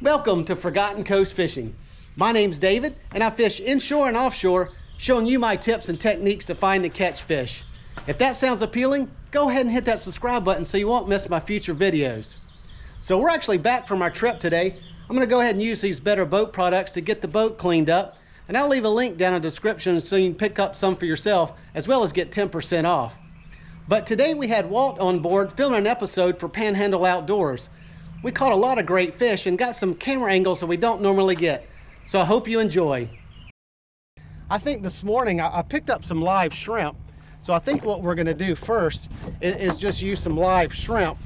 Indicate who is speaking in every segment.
Speaker 1: Welcome to Forgotten Coast Fishing. My name's David, and I fish inshore and offshore, showing you my tips and techniques to find and catch fish. If that sounds appealing, go ahead and hit that subscribe button so you won't miss my future videos. So we're actually back from our trip today. I'm going to go ahead and use these Better Boat products to get the boat cleaned up, and I'll leave a link down in the description so you can pick up some for yourself, as well as get 10% off. But today we had Walt on board filming an episode for Panhandle Outdoors. We caught a lot of great fish and got some camera angles that we don't normally get. So I hope you enjoy. I think this morning I picked up some live shrimp. So I think what we're going to do first is just use some live shrimp.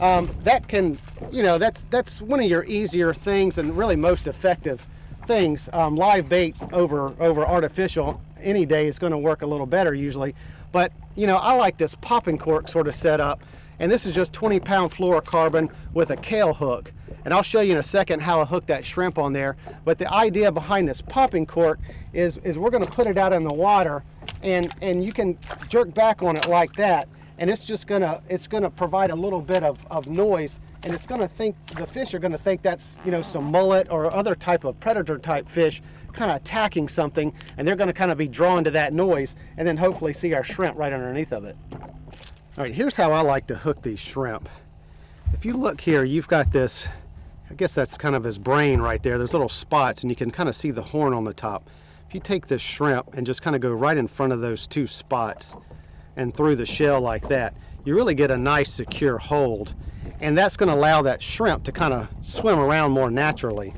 Speaker 1: That can, you know, that's one of your easier things and really most effective things. Live bait over artificial any day is going to work a little better usually. But, you know, I like this popping cork sort of setup. And this is just 20-pound fluorocarbon with a Kahle hook. And I'll show you in a second how I hook that shrimp on there. But the idea behind this popping cork is we're going to put it out in the water, and you can jerk back on it like that, and it's just gonna provide a little bit of noise, and it's gonna think, the fish are gonna think that's, you know, some mullet or other type of predator type fish kind of attacking something, and they're gonna kind of be drawn to that noise, and then hopefully see our shrimp right underneath of it. All right, here's how I like to hook these shrimp. If you look here, you've got this, I guess that's kind of his brain right there. There's little spots, and you can kind of see the horn on the top. If you take this shrimp and just kind of go right in front of those two spots and through the shell like that, you really get a nice secure hold. And that's going to allow that shrimp to kind of swim around more naturally.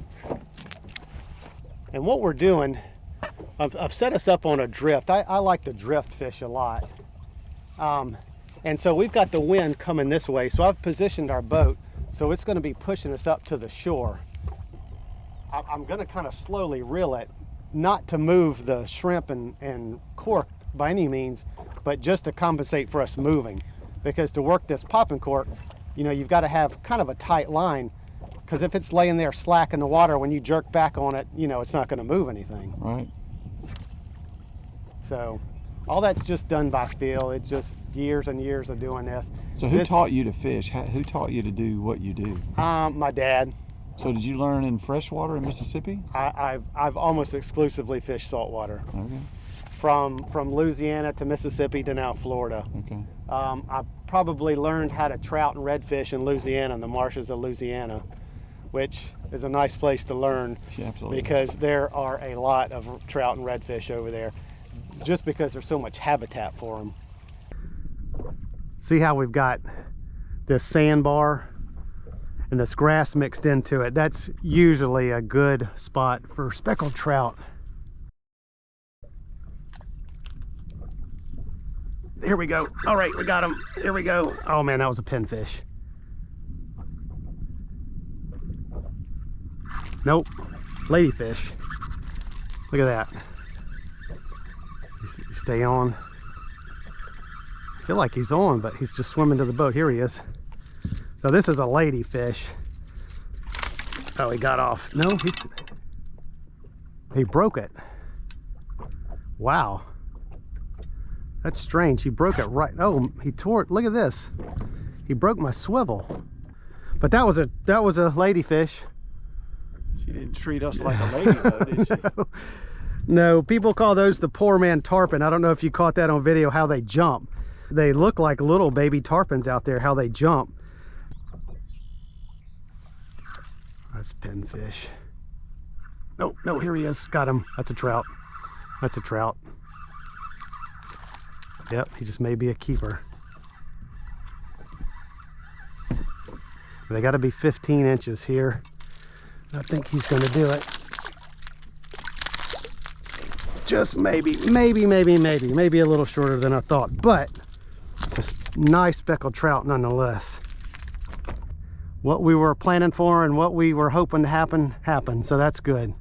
Speaker 1: And what we're doing, I've set us up on a drift. I like to drift fish a lot. And so we've got the wind coming this way, so I've positioned our boat so it's going to be pushing us up to the shore. I'm going to kind of slowly reel it, not to move the shrimp and cork by any means, but just to compensate for us moving. Because to work this popping cork, you know, you've got to have kind of a tight line, because if it's laying there slack in the water, when you jerk back on it, you know, it's not going to move anything.
Speaker 2: Right.
Speaker 1: So all that's just done by feel. It's just years and years of doing this.
Speaker 2: So who taught you to fish? Who taught you to do what you do?
Speaker 1: My dad.
Speaker 2: So did you learn in freshwater in Mississippi?
Speaker 1: I've almost exclusively fished saltwater.
Speaker 2: Okay.
Speaker 1: From Louisiana to Mississippi to now Florida.
Speaker 2: Okay.
Speaker 1: I probably learned how to trout and redfish in Louisiana, in the marshes of Louisiana, which is a nice place to learn.
Speaker 2: Yeah, absolutely.
Speaker 1: Because there are a lot of trout and redfish over there, just because there's so much habitat for them. See how we've got this sandbar and this grass mixed into it? That's usually a good spot for speckled trout. Here we go. All right, we got him. Here we go. Oh man, that was a pinfish. Nope, ladyfish. Look at that. Stay on. I feel like he's on, but he's just swimming to the boat. Here he is. So this is a ladyfish. Oh, he got off. No, he broke it. Wow. That's strange. He broke it right. Oh, he tore it. Look at this. He broke my swivel. But that was a ladyfish.
Speaker 2: She didn't treat us like a lady though, did she?
Speaker 1: No, people call those the poor man tarpon. I don't know if you caught that on video, how they jump. They look like little baby tarpons out there, how they jump. That's pinfish. No, no, here he is. Got him. That's a trout. That's a trout. Yep, he just may be a keeper. They got to be 15 inches here. I think he's going to do it. Just maybe a little shorter than I thought, but a nice speckled trout nonetheless. What we were planning for and what we were hoping to happen happened, so that's good.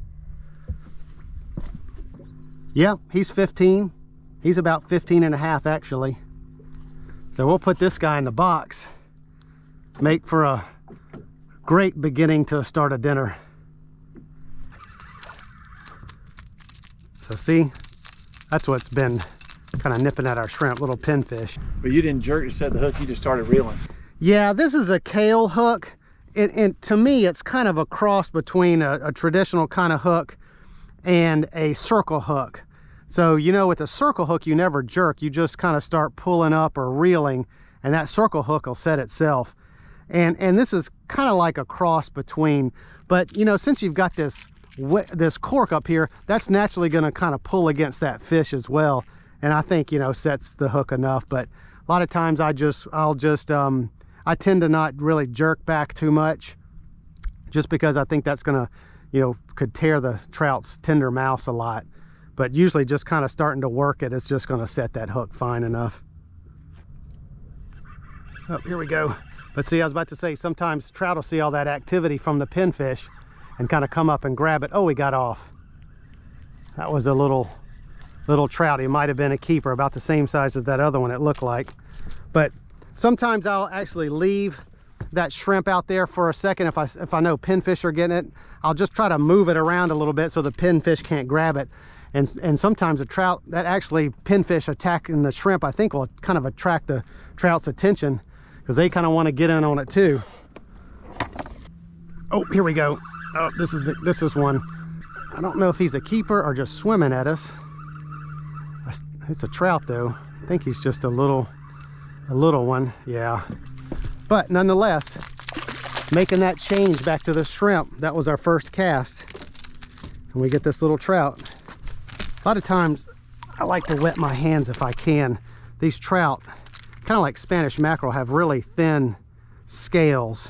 Speaker 1: Yeah, he's 15. He's about 15 and a half actually. So we'll put this guy in the box. Make for a great beginning to start a dinner. So see, that's what's been kind of nipping at our shrimp, little pinfish.
Speaker 2: But you didn't jerk, you set the hook, you just started reeling.
Speaker 1: Yeah, this is a Kahle hook, and to me, it's kind of a cross between a traditional kind of hook and a circle hook. So, you know, with a circle hook, you never jerk. You just kind of start pulling up or reeling, and that circle hook will set itself. And this is kind of like a cross between, but, you know, since you've got this cork up here, that's naturally going to kind of pull against that fish as well. And I think, you know, sets the hook enough. But a lot of times I tend to not really jerk back too much, just because I think that's going to, you know, could tear the trout's tender mouths a lot. But usually just kind of starting to work it, it's just going to set that hook fine enough. Oh, here we go. But see, I was about to say, sometimes trout will see all that activity from the pinfish and kind of come up and grab it. Oh, he got off. That was a little trout. He might have been a keeper, about the same size as that other one, it looked like. But sometimes I'll actually leave that shrimp out there for a second. If I know pinfish are getting it, I'll just try to move it around a little bit so the pinfish can't grab it. And sometimes the trout, that actually pinfish attacking the shrimp, I think will kind of attract the trout's attention, because they kind of want to get in on it too. Oh, here we go. Oh, this is one. I don't know if he's a keeper or just swimming at us. It's a trout though. I think he's just a little one, yeah. But nonetheless, making that change back to the shrimp, that was our first cast. And we get this little trout. A lot of times I like to wet my hands if I can. These trout, kind of like Spanish mackerel, have really thin scales,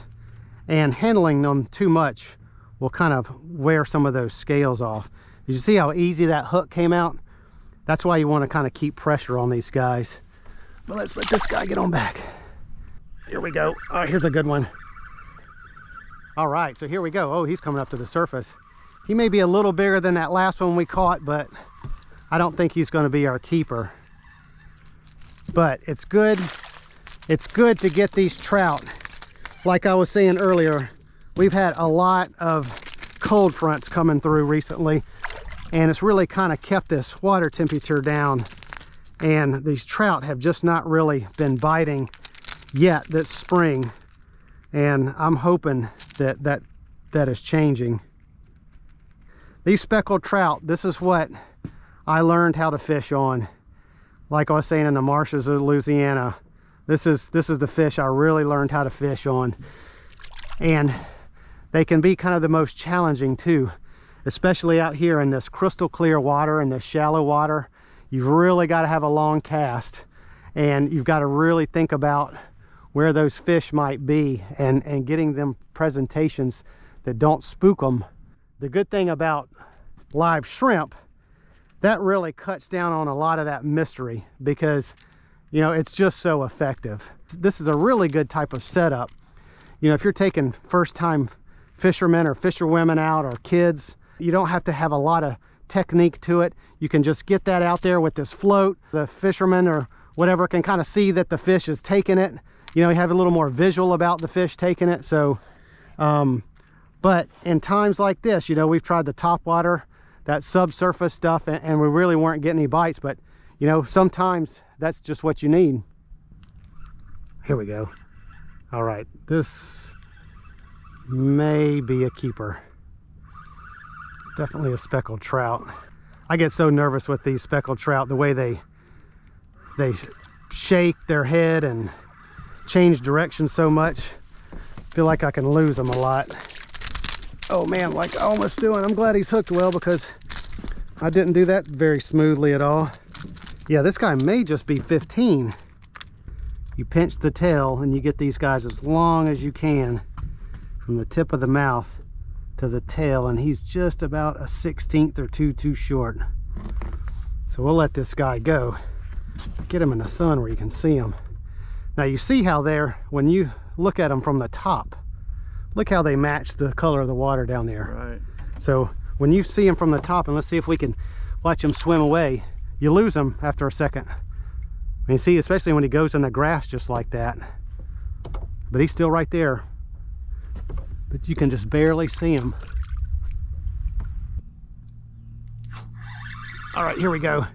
Speaker 1: and handling them too much will kind of wear some of those scales off. Did you see how easy that hook came out? That's why you want to kind of keep pressure on these guys. But let's let this guy get on back. Here we go. Oh, here's a good one. All right, so here we go. Oh, he's coming up to the surface. He may be a little bigger than that last one we caught, but I don't think he's going to be our keeper. But it's good to get these trout. Like I was saying earlier, we've had a lot of cold fronts coming through recently, and it's really kind of kept this water temperature down, and these trout have just not really been biting yet this spring, and I'm hoping that is changing. These speckled trout, this is what I learned how to fish on. Like I was saying, in the marshes of Louisiana, this is the fish I really learned how to fish on. And they can be kind of the most challenging too, especially out here in this crystal clear water and this shallow water. You've really got to have a long cast, and you've got to really think about where those fish might be, and getting them presentations that don't spook them. The good thing about live shrimp, that really cuts down on a lot of that mystery, because, you know, it's just so effective. This is a really good type of setup. You know, if you're taking first-time fishermen or fisherwomen out, or kids, you don't have to have a lot of technique to it. You can just get that out there with this float. The fisherman or whatever can kind of see that the fish is taking it. You know, you have a little more visual about the fish taking it. So, but in times like this, you know, we've tried the top water, that subsurface stuff, and we really weren't getting any bites. But, you know, sometimes that's just what you need. Here we go. All right, this may be a keeper. Definitely a speckled trout. I get so nervous with these speckled trout, the way they shake their head and change direction so much. Feel like I can lose them a lot. Oh man, like I almost doing. I'm glad he's hooked well, because I didn't do that very smoothly at all. Yeah, this guy may just be 15. You pinch the tail and you get these guys as long as you can from the tip of the mouth to the tail, and he's just about a 1/16 or two too short. So we'll let this guy go. Get him in the sun where you can see him. Now you see how there, when you look at them from the top, look how they match the color of the water down there.
Speaker 2: Right.
Speaker 1: So when you see him from the top, and let's see if we can watch him swim away, you lose him after a second. And you see, especially when he goes in the grass just like that. But he's still right there. But you can just barely see him. All right, here we go.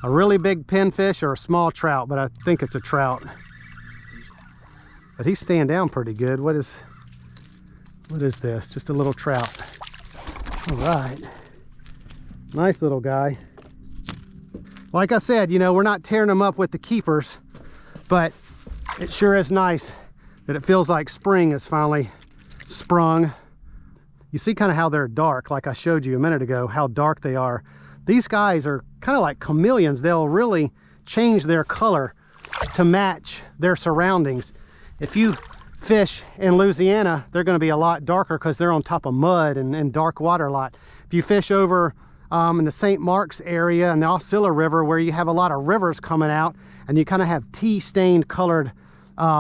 Speaker 1: A really big pinfish or a small trout, but I think it's a trout. but he's staying down pretty good. What is this? Just a little trout. All right. Nice little guy. Like I said, you know, we're not tearing them up with the keepers, but it sure is nice that it feels like spring has finally sprung. You see kind of how they're dark, like I showed you a minute ago, how dark they are. These guys are kind of like chameleons. They'll really change their color to match their surroundings. If you fish in Louisiana, they're going to be a lot darker because they're on top of mud and dark water a lot. If you fish over in the St. Mark's area and the Osceola River, where you have a lot of rivers coming out and you kind of have tea-stained colored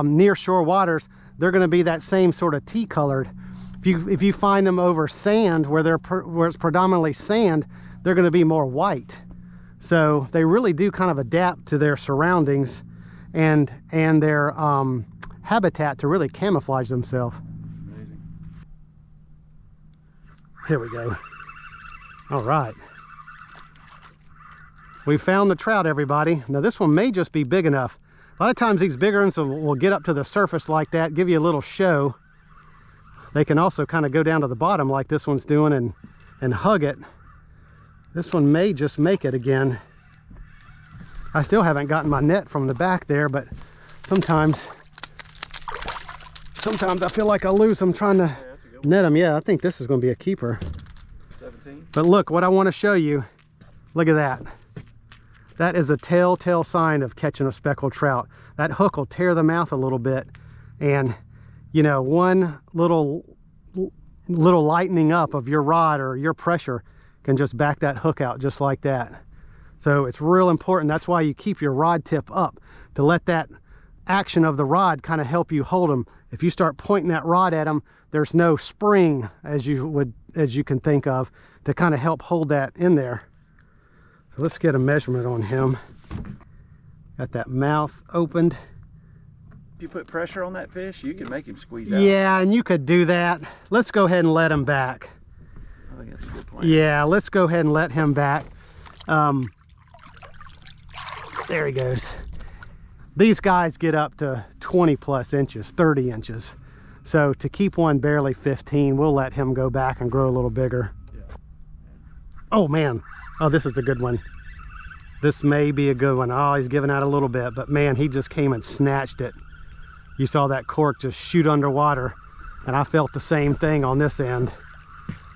Speaker 1: near shore waters, they're going to be that same sort of tea colored. If you find them over sand where it's predominantly sand, they're going to be more white. So they really do kind of adapt to their surroundings and their habitat to really camouflage themselves.
Speaker 2: Amazing.
Speaker 1: Here we go. All right. We found the trout, everybody. Now this one may just be big enough. A lot of times these bigger ones will get up to the surface like that, give you a little show. They can also kind of go down to the bottom like this one's doing and hug it. This one may just make it again. I still haven't gotten my net from the back there, but sometimes I feel like I lose them trying to net them. Yeah, I think this is going to be a keeper.
Speaker 2: 17.
Speaker 1: But look, what I want to show you, look at that. That is the telltale sign of catching a speckled trout. That hook will tear the mouth a little bit, and you know, one little lightening up of your rod or your pressure can just back that hook out just like that. So it's real important. That's why you keep your rod tip up, to let that action of the rod kind of help you hold them. If you start pointing that rod at them, there's no spring as you can think of to kind of help hold that in there. So let's get a measurement on him. Got that mouth opened.
Speaker 2: If you put pressure on that fish, you can make him squeeze out.
Speaker 1: Yeah, and you could do that. Let's go ahead and let him back.
Speaker 2: I think that's a good plan.
Speaker 1: Yeah, let's go ahead and let him back. There he goes. These guys get up to 20 plus inches, 30 inches. So to keep one barely 15, we'll let him go back and grow a little bigger.
Speaker 2: Yeah.
Speaker 1: Oh man, oh, this is a good one. This may be a good one. Oh, he's giving out a little bit, but man, he just came and snatched it. You saw that cork just shoot underwater, and I felt the same thing on this end.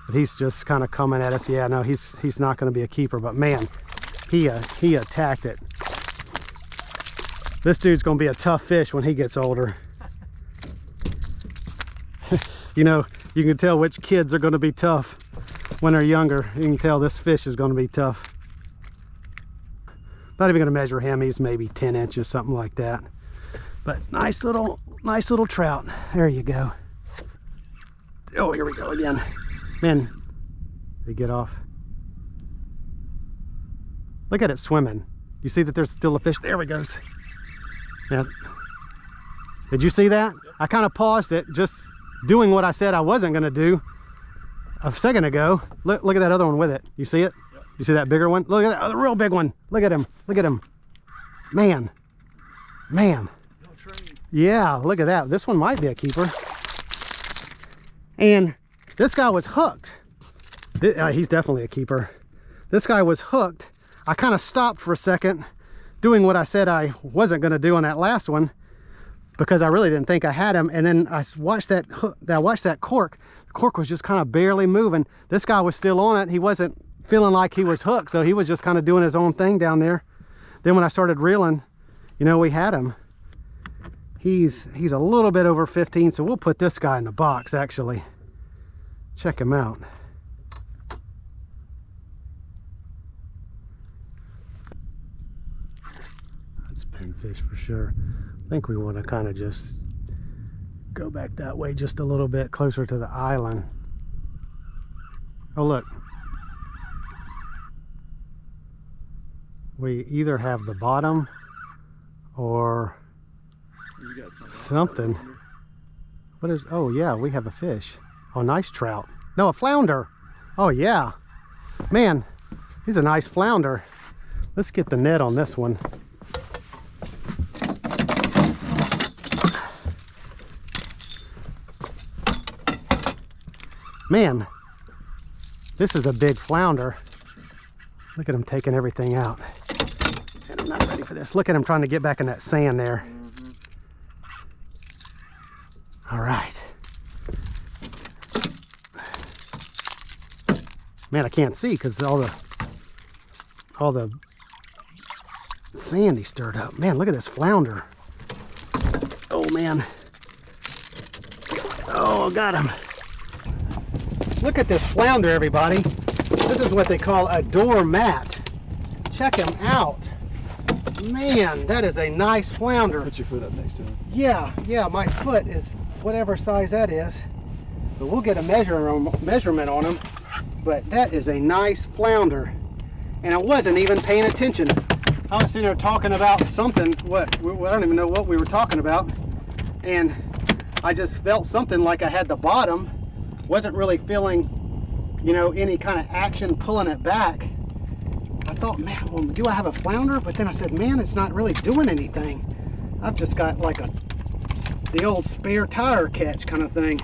Speaker 1: But he's just kind of coming at us. Yeah, no, he's not going to be a keeper, but man, he attacked it. This dude's going to be a tough fish when he gets older. You know, you can tell which kids are going to be tough when they're younger. You can tell this fish is going to be tough. Not even going to measure him. He's maybe 10 inches, something like that. But nice little trout. There you go. Oh, here we go again. Man, they get off. Look at it swimming. You see that there's still a fish? There we go. Yeah. Did you see that? Yep. I kind of paused it, just doing what I said I wasn't going to do a second ago. Look at that other one with it. You see it? Yep. You see that bigger one? Look at that, the real big one. Look at him. Look at him. Man. Yeah, look at that. This one might be a keeper. And this guy was hooked. He's definitely a keeper. This guy was hooked. I kind of stopped for a second doing what I said I wasn't going to do on that last one, because I really didn't think I had him. And then I watched that hook, I watched that cork. The cork was just kind of barely moving. This guy was still on it. He wasn't feeling like he was hooked, so he was just kind of doing his own thing down there. Then when I started reeling, you know, we had him. He's a little bit over 15, so we'll put this guy in the box actually. Check him out. That's pinfish for sure. I think we want to kind of just go back that way just a little bit closer to the island. Oh look, we either have the bottom or something. What is, oh yeah, we have a fish. Oh, nice trout. No, a flounder. Oh yeah, man, he's a nice flounder. Let's get the net on this one. Man, this is a big flounder. Look at him taking everything out. And I'm not ready for this. Look at him trying to get back in that sand there. All right. Man, I can't see because all the sand he stirred up. Man, look at this flounder. Oh man. Oh, got him. Look at this flounder, everybody. This is what they call a doormat. Check him out. Man, that is a nice flounder.
Speaker 2: Put your foot up next to him.
Speaker 1: Yeah, my foot is whatever size that is. But we'll get a measurement on him. But that is a nice flounder. And I wasn't even paying attention. I was sitting there talking about something, I don't even know what we were talking about. And I just felt something like I had the bottom. Wasn't really feeling, you know, any kind of action pulling it back. I thought, man, well, do I have a flounder? But then I said, man, it's not really doing anything. I've just got like the old spare tire catch kind of thing.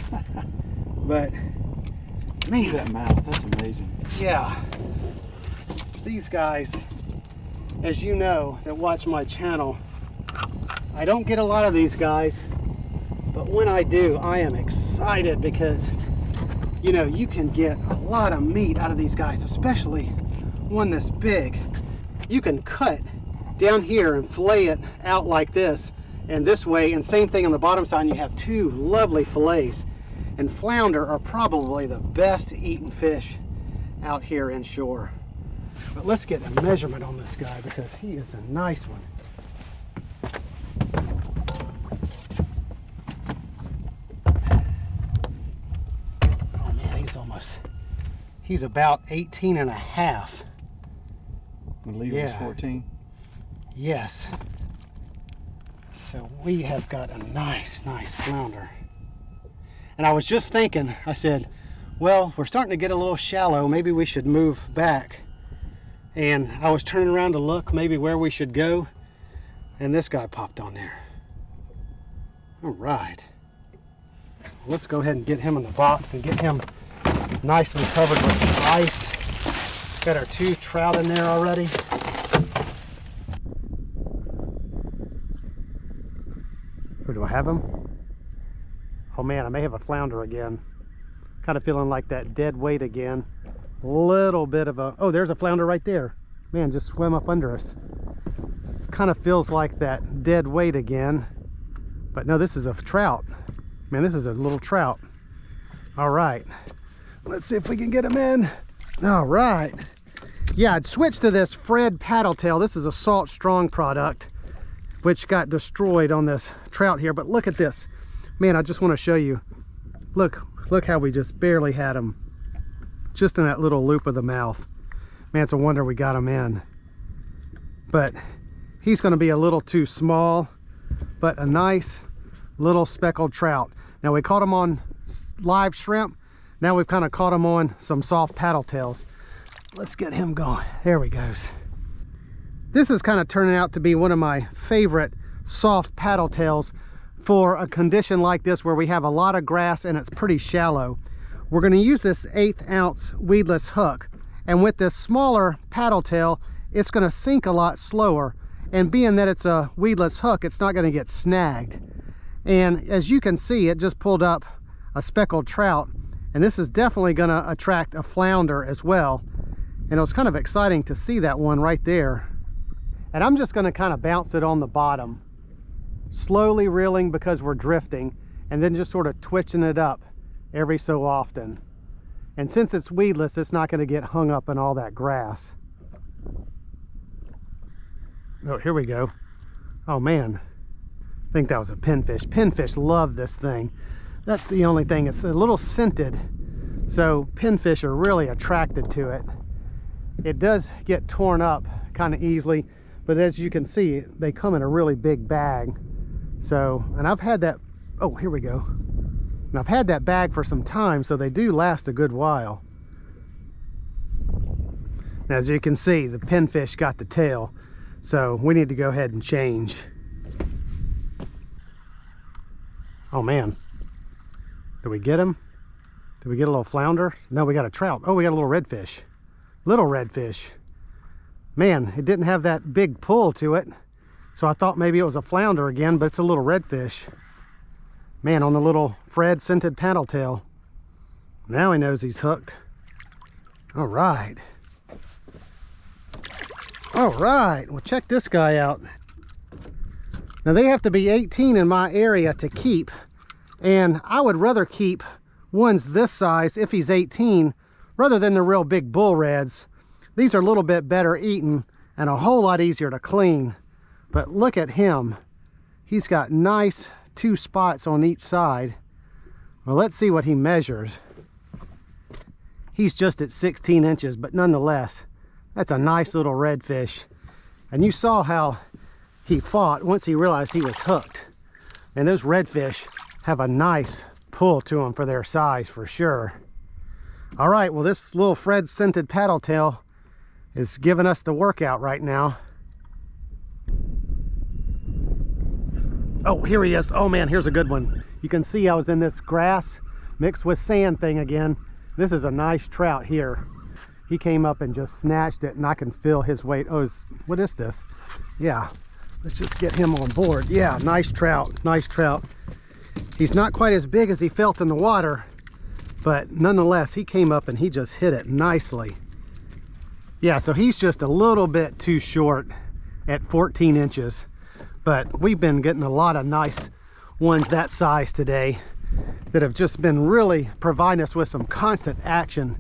Speaker 1: But man,
Speaker 2: that mouth, that's amazing.
Speaker 1: Yeah, these guys, as you know, that watch my channel, I don't get a lot of these guys, but when I do, I am excited because, you know, you can get a lot of meat out of these guys, especially one this big. You can cut down here and fillet it out like this and this way, and same thing on the bottom side, and you have two lovely fillets. And flounder are probably the best eaten fish out here inshore. But let's get a measurement on this guy because he is a nice one. Oh man, he's about 18 and a half.
Speaker 2: The legal is 14?
Speaker 1: Yes. So we have got a nice flounder. And I was just thinking, I said, well, we're starting to get a little shallow. Maybe we should move back. And I was turning around to look maybe where we should go. And this guy popped on there. All right. Let's go ahead and get him in the box and get him nicely covered with some ice. Got our 2 trout in there already. Where do I have him? Oh man, I may have a flounder again. Kind of feeling like that dead weight again. A little bit of a, oh, there's a flounder right there. Man, just swim up under us. Kind of feels like that dead weight again. But no, this is a trout. Man, this is a little trout. All right, let's see if we can get him in. All right. Yeah, I'd switched to this Fred paddle tail. This is a Salt Strong product, which got destroyed on this trout here. But look at this. Man, I just want to show you. Look how we just barely had him. Just in that little loop of the mouth. Man, it's a wonder we got him in. But he's going to be a little too small, but a nice little speckled trout. Now we caught him on live shrimp. Now we've kind of caught him on some soft paddle tails. Let's get him going. There he goes. This is kind of turning out to be one of my favorite soft paddle tails for a condition like this where we have a lot of grass and it's pretty shallow. We're going to use this 1/8 ounce weedless hook, and with this smaller paddle tail it's going to sink a lot slower, and being that it's a weedless hook, it's not going to get snagged. And as you can see, it just pulled up a speckled trout, and this is definitely going to attract a flounder as well. And it was kind of exciting to see that one right there. And I'm just going to kind of bounce it on the bottom, slowly reeling because we're drifting, and then just sort of twitching it up every so often. And since it's weedless, it's not going to get hung up in all that grass. Oh, here we go. Oh man, I think that was a pinfish. Pinfish love this thing. That's the only thing. It's a little scented, so pinfish are really attracted to it. It does get torn up kind of easily, but as you can see, they come in a really big bag. So, and I've had that, oh, here we go. And I've had that bag for some time, so they do last a good while. Now, as you can see, the pinfish got the tail, so we need to go ahead and change. Oh man, did we get him? Did we get a little flounder? No, we got a trout. Oh, we got a little redfish. Little redfish. Man, it didn't have that big pull to it. So I thought maybe it was a flounder again, but it's a little redfish. Man, on the little Fred scented paddle tail. Now he knows he's hooked. All right. All right, well, check this guy out. Now they have to be 18 in my area to keep, and I would rather keep ones this size if he's 18 rather than the real big bull reds. These are a little bit better eaten and a whole lot easier to clean. But look at him. He's got nice 2 spots on each side. Well, let's see what he measures. He's just at 16 inches, but nonetheless, that's a nice little redfish. And you saw how he fought once he realized he was hooked. And those redfish have a nice pull to them for their size, for sure. All right, well, this little Fred scented paddle tail is giving us the workout right now. Oh, here he is. Oh man, here's a good one. You can see I was in this grass mixed with sand thing again. This is a nice trout here. He came up and just snatched it, and I can feel his weight. Oh, what is this? Yeah, let's just get him on board. Yeah, nice trout, nice trout. He's not quite as big as he felt in the water, but nonetheless, he came up and he just hit it nicely. Yeah, so he's just a little bit too short at 14 inches, but we've been getting a lot of nice ones that size today that have just been really providing us with some constant action.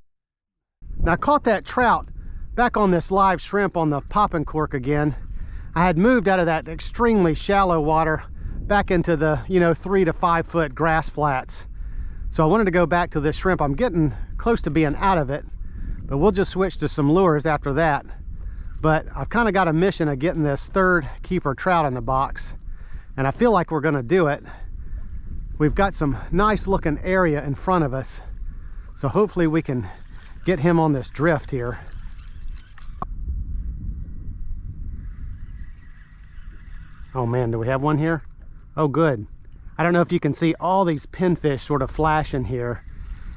Speaker 1: Now, I caught that trout back on this live shrimp on the popping cork again. I had moved out of that extremely shallow water back into the 3 to 5 foot grass flats. So I wanted to go back to this shrimp. I'm getting close to being out of it, but we'll just switch to some lures after that. But I've kind of got a mission of getting this third keeper trout in the box, and I feel like we're going to do it. We've got some nice looking area in front of us, so hopefully we can get him on this drift here. Oh man, do we have one here? Oh good. I don't know if you can see all these pinfish sort of flashing here,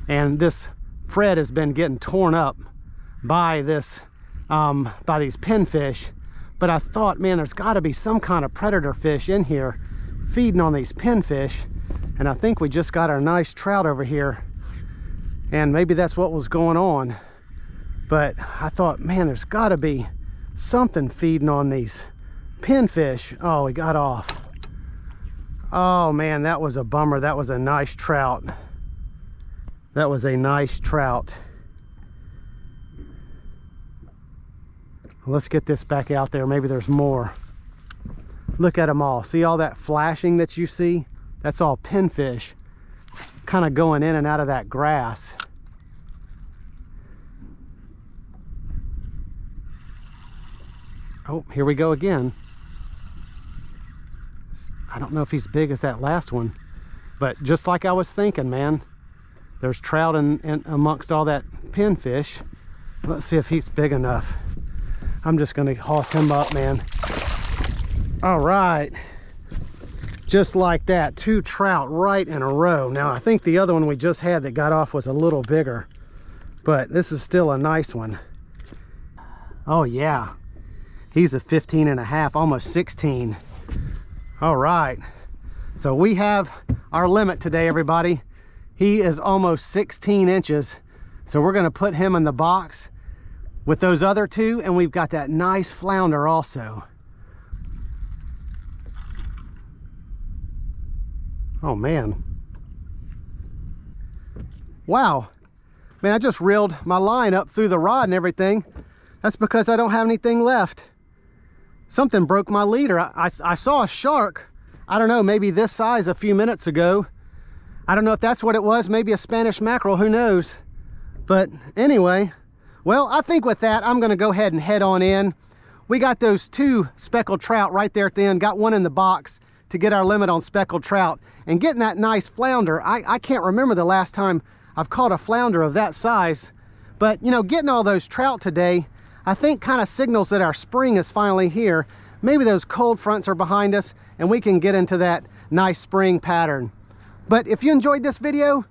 Speaker 1: and this Fred has been getting torn up by this by these pinfish. But I thought, man, there's got to be some kind of predator fish in here feeding on these pinfish, and I think we just got our nice trout over here, and maybe that's what was going on. But I thought, man, there's got to be something feeding on these pinfish. Oh, he got off. Oh man, that was a bummer. That was a nice trout. That was a nice trout. Let's get this back out there. Maybe there's more. Look at them all. See all that flashing that you see? That's all pinfish kind of going in and out of that grass. Oh, here we go again. I don't know if he's big as that last one, but just like I was thinking, man, there's trout in amongst all that pinfish. Let's see if he's big enough. I'm just gonna hoss him up, man. All right, just like that, 2 trout right in a row. Now I think the other one we just had that got off was a little bigger, but this is still a nice one. Oh yeah, he's a 15.5, almost 16. All right, so we have our limit today, everybody. He is almost 16 inches, so we're gonna put him in the box with those other 2, and we've got that nice flounder also. Oh man, wow, man, I just reeled my line up through the rod and everything. That's because I don't have anything left. Something broke my leader. I saw a shark, I don't know, maybe this size a few minutes ago. I don't know if that's what it was, maybe a Spanish mackerel, who knows. But anyway, well, I think with that, I'm gonna go ahead and head on in. We got those 2 speckled trout right there at the end, got one in the box to get our limit on speckled trout. And getting that nice flounder, I can't remember the last time I've caught a flounder of that size. But you know, getting all those trout today, I think kind of signals that our spring is finally here. Maybe those cold fronts are behind us and we can get into that nice spring pattern. But if you enjoyed this video,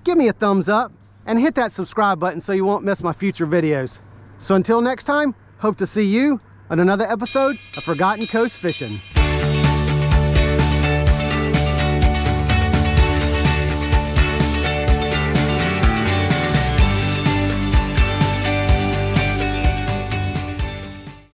Speaker 1: give me a thumbs up. and hit that subscribe button so you won't miss my future videos. So until next time, hope to see you on another episode of Forgotten Coast Fishing.